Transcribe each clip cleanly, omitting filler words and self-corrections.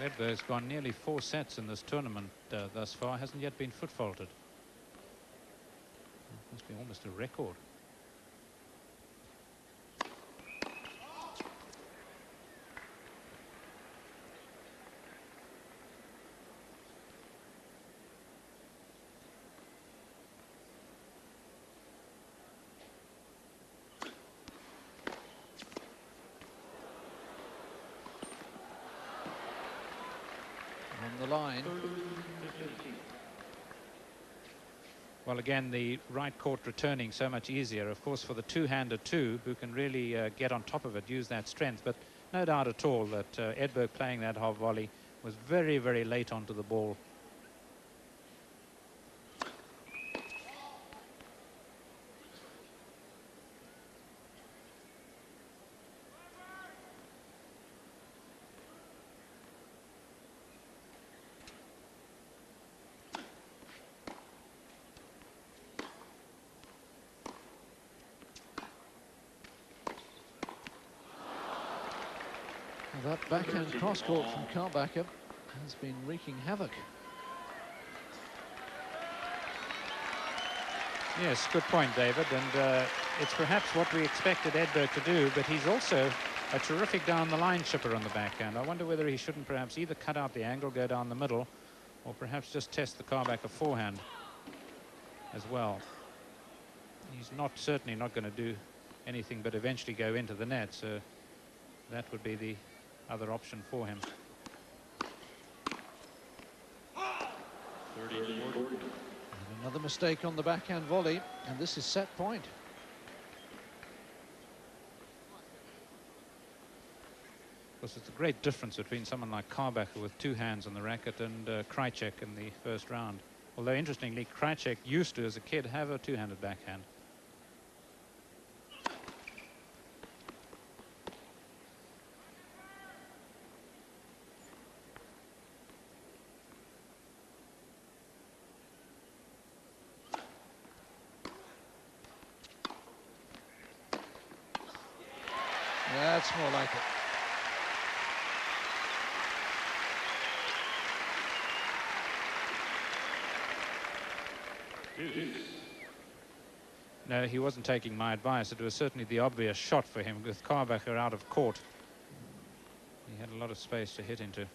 Edberg's gone nearly 4 sets in this tournament thus far, hasn't yet been foot faulted. Must be almost a record. On the line. Well, again, the right court returning so much easier, of course, for the two-hander too, who can really get on top of it, use that strength. But no doubt at all that Edberg playing that half volley was very, very late onto the ball. That backhand cross-court from Karbacher has been wreaking havoc. Yes, good point, David. And it's perhaps what we expected Edberg to do, but he's also a terrific down-the-line chipper on the backhand. I wonder whether he shouldn't perhaps either cut out the angle, go down the middle, or perhaps just test the Karbacher forehand as well. He's certainly not going to do anything but eventually go into the net, so that would be the other option for him. And another mistake on the backhand volley, and this is set point. Of course, it's a great difference between someone like Karbacher with two hands on the racket and Krajicek in the first round. Although, interestingly, Krajicek used to, as a kid, have a two-handed backhand. That's more like it. No, he wasn't taking my advice. It was certainly the obvious shot for him with Karbacher out of court. He had a lot of space to hit into.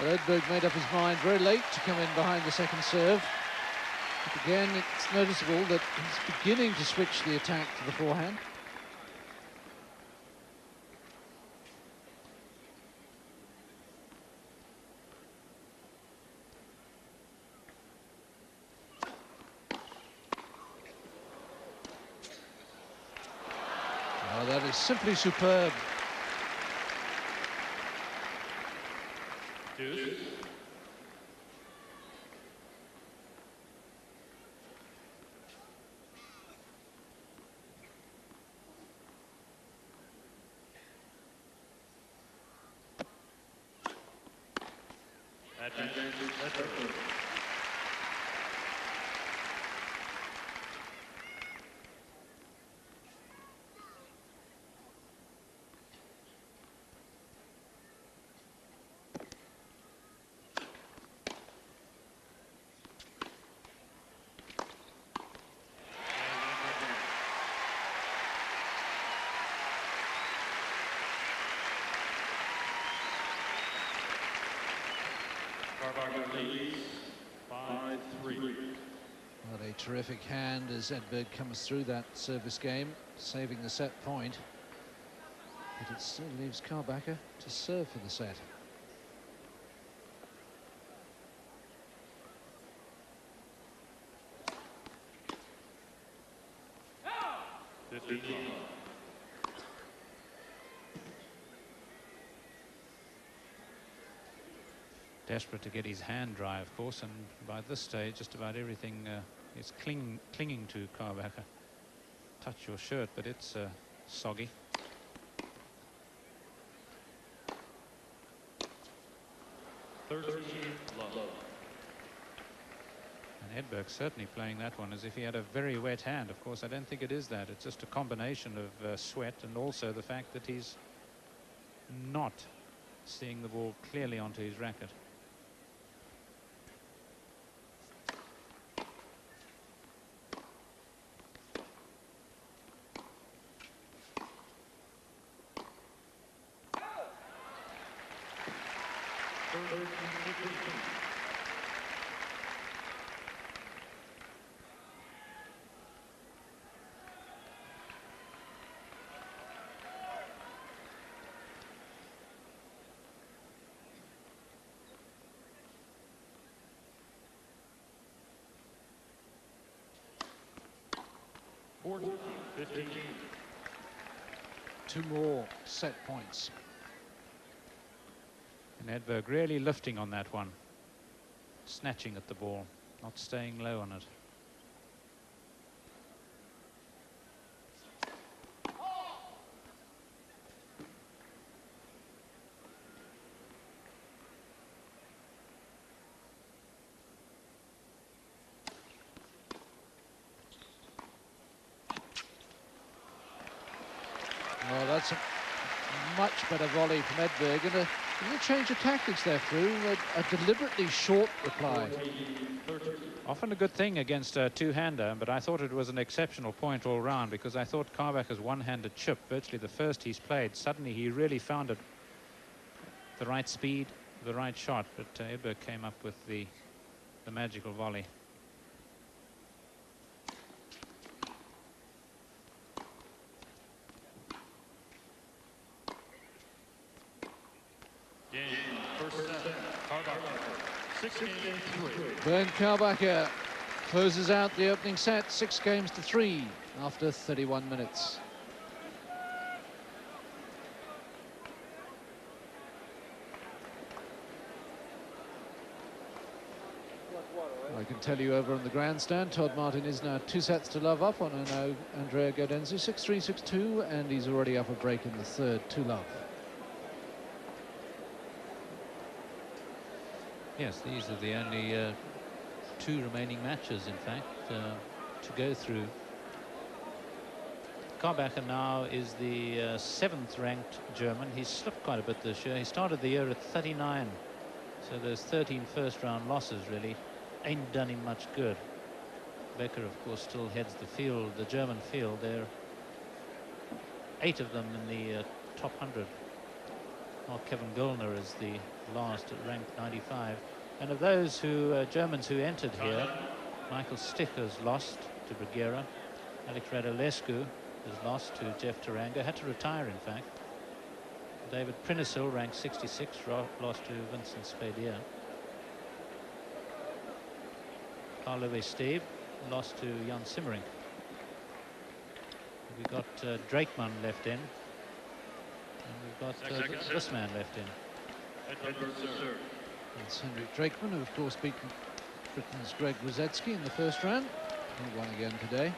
Well, Edberg made up his mind very late to come in behind the second serve. But again, it's noticeable that he's beginning to switch the attack to the forehand. Oh, that is simply superb. What a terrific hand as Edberg comes through that service game, saving the set point. But it still leaves Karbacher to serve for the set. Desperate to get his hand dry, of course, and by this stage just about everything is clinging to Karbacher. Touch your shirt, but it's soggy. And Edberg certainly playing that one as if he had a very wet hand. Of course, I don't think it is that. It's just a combination of sweat and also the fact that he's not seeing the ball clearly onto his racket. Two more set points. And Edberg really lifting on that one, snatching at the ball, not staying low on it. Well, that's a much better volley from Edberg, and a little change of tactics there through a deliberately short reply. Often a good thing against a two-hander, but I thought it was an exceptional point all round, because I thought Karbacher's one-handed chip, virtually the first he's played, suddenly he really found it the right speed, the right shot, but Edberg came up with the magical volley. Bernd Karbacher closes out the opening set 6-3 after 31 minutes. I can tell you over on the grandstand, Todd Martin is now 2-0 up on Andrea Gaudenzi, 6-3, 6-2, and he's already up a break in the third, 2-0. Yes, these are the only two remaining matches, in fact, to go through. Karbacher now is the 7th ranked German. He's slipped quite a bit this year. He started the year at 39, so those 13 first-round losses really ain't done him much good. Becker, of course, still heads the field, the German field. There are 8 of them in the top 100. Mark Kevin Gulner is the last at rank 95. And of those Germans who entered here, Michael Stich has lost to Bruguera. Alex Radulescu has lost to Jeff Taranga, had to retire in fact. David Prinisil, ranked 66, lost to Vincent Spadier. Carlo Steve lost to Jan Simmerink. We've got Drakeman left in. And we've got this man left in. It's Henrik Drakeman, who of course beat Britain's Greg Rosetsky in the first round. He won again today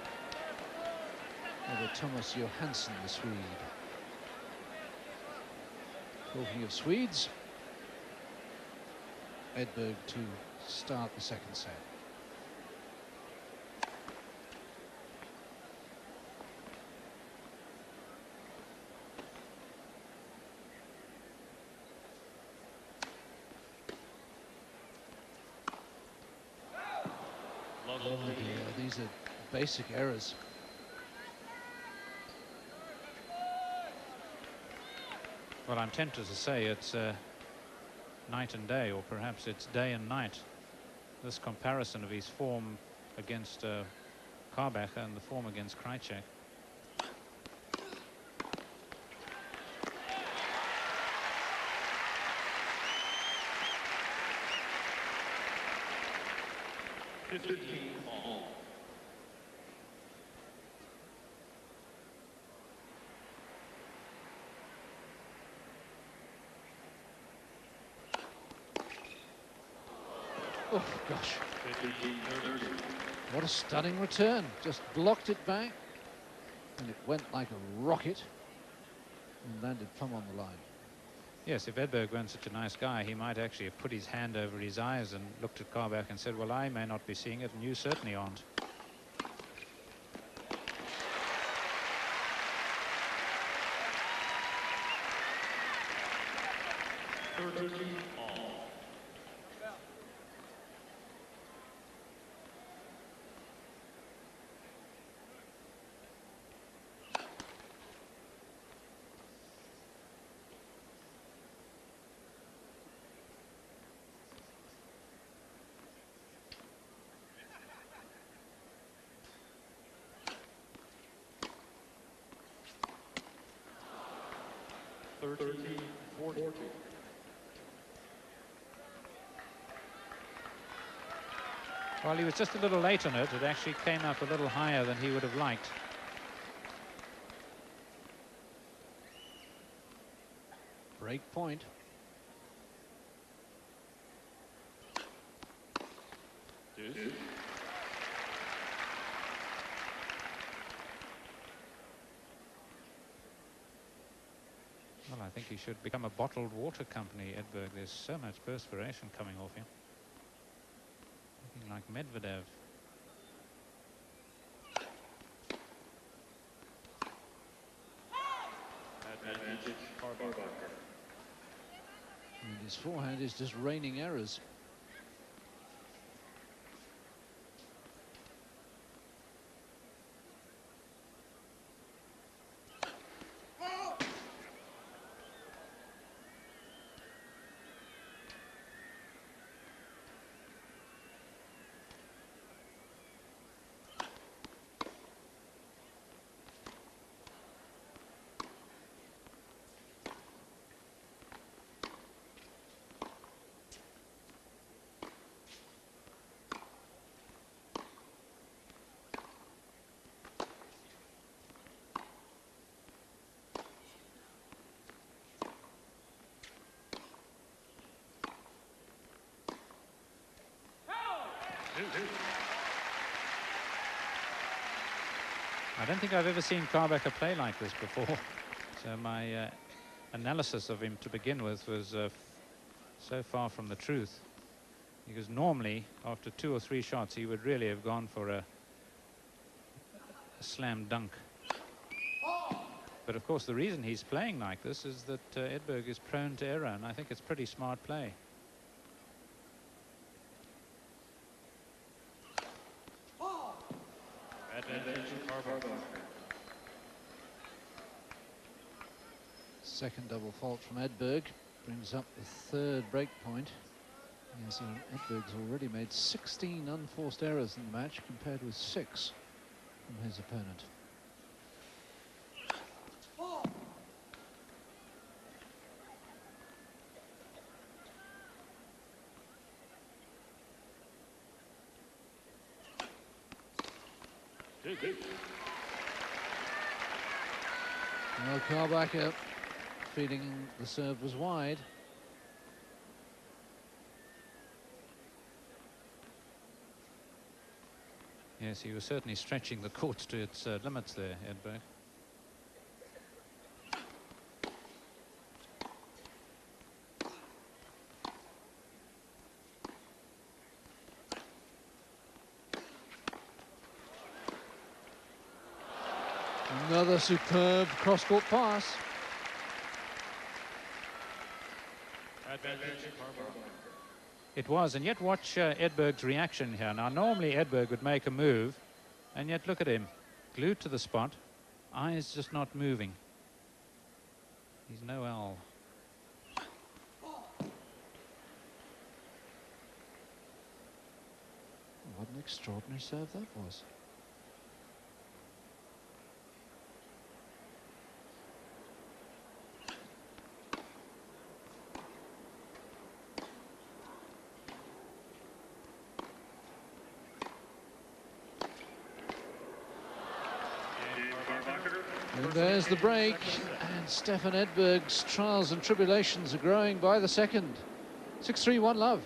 over Thomas Johansson, the Swede. Talking of Swedes, Edberg to start the second set. These are basic errors. Well, I'm tempted to say it's night and day, or perhaps it's day and night. This comparison of his form against Karbacher and the form against Krajicek. Oh, gosh. What a stunning return. Just blocked it back. And it went like a rocket and landed plumb on the line. Yes, if Edberg weren't such a nice guy, he might actually have put his hand over his eyes and looked at Karbacher and said, well, I may not be seeing it, and you certainly aren't. Well, he was just a little late on it. It actually came up a little higher than he would have liked. Break point. Well, I think he should become a bottled water company, Edberg. There's so much perspiration coming off him. Looking like Medvedev. And his forehand is just raining errors. I don't think I've ever seen Karbacher play like this before. So my analysis of him to begin with was so far from the truth. Because normally, after 2 or 3 shots, he would really have gone for a slam dunk. But of course, the reason he's playing like this is that Edberg is prone to error, and I think it's pretty smart play. Second double fault from Edberg brings up the 3rd break point. Yes, Edberg's already made 16 unforced errors in the match compared with 6 from his opponent. Well, Karbacher feeling the serve was wide. Yes, he was certainly stretching the court to its limits there, Edberg. Another superb cross-court pass. It was, and yet watch Edberg's reaction here. Now, normally Edberg would make a move, and yet look at him, glued to the spot, eyes just not moving. He's no owl. What an extraordinary serve that was. And there's the break, and Stefan Edberg's trials and tribulations are growing by the second. 6-3, 1 love.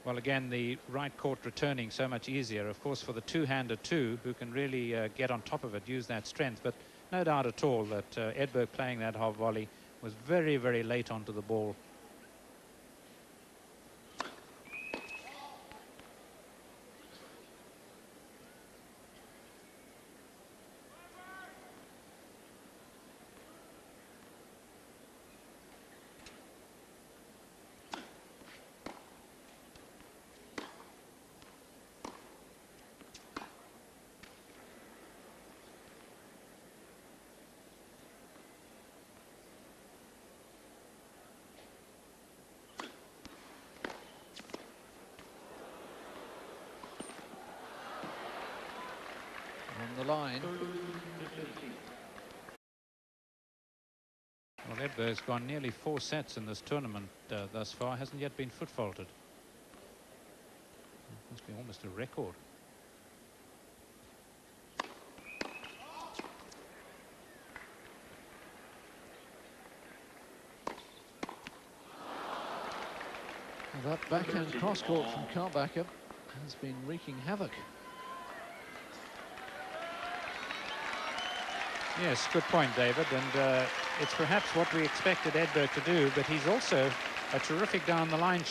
Well, again, the right court returning so much easier, of course, for the two-hander too, who can really get on top of it, use that strength. But no doubt at all that Edberg playing that half volley was very, very late onto the ball. On the line. Well, Edberg's gone nearly 4 sets in this tournament thus far, hasn't yet been foot faulted. Must be almost a record. Well, that backhand cross-court from Karbacher has been wreaking havoc. Yes, good point, David, and it's perhaps what we expected Edberg to do, but he's also a terrific down the line